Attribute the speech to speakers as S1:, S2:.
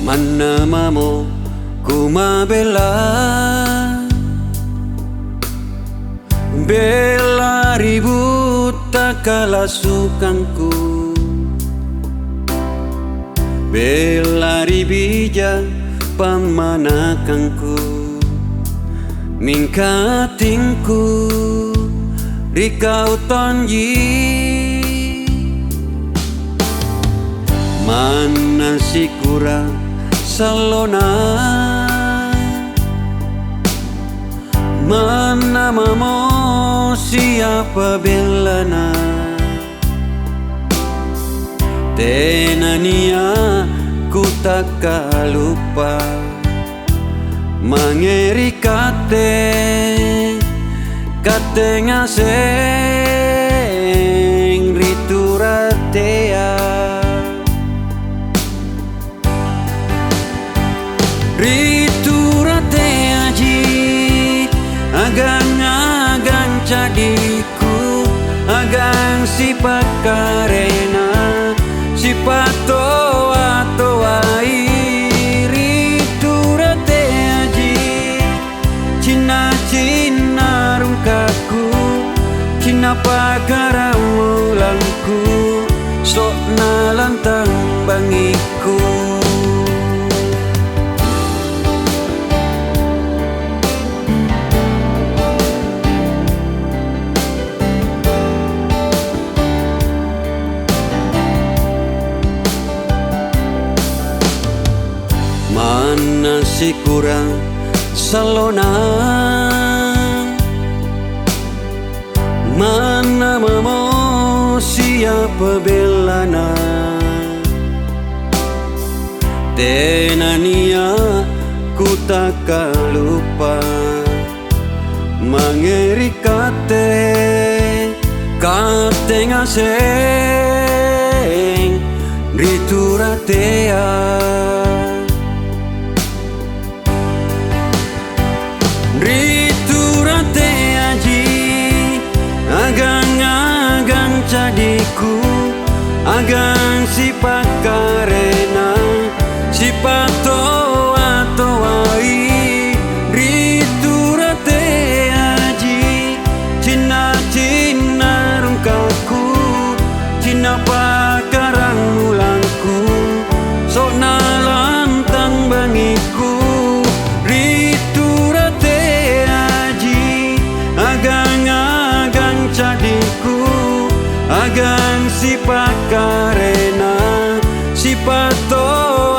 S1: Manamamo kumabela, bela ribut tak kalah sukanku, bela ribija pamanakanku, mingkatingku rikau tonji, mana si kurang salona, mana mamo siapa belana, tenania ku tak lupa mangeri kate ngaseng rituratea, rituratea ji agang cadiku, agang si pakarena si patoa toai, rituratea ji cina rungkaku, cina pakaramulangku, sok nalantang bangiku. Mana si kurang salona, mana mamo siapa belana, tenania ku tak lupa mangeri kate ngaseng rituratea, rituratea ji agang cadiku, agang si pakarena si patoa toai, rituratea ji cina rungkaku, cina pakarang mulangku, sok nalantang bangiku, agang cadiku, agang si pakarena si pato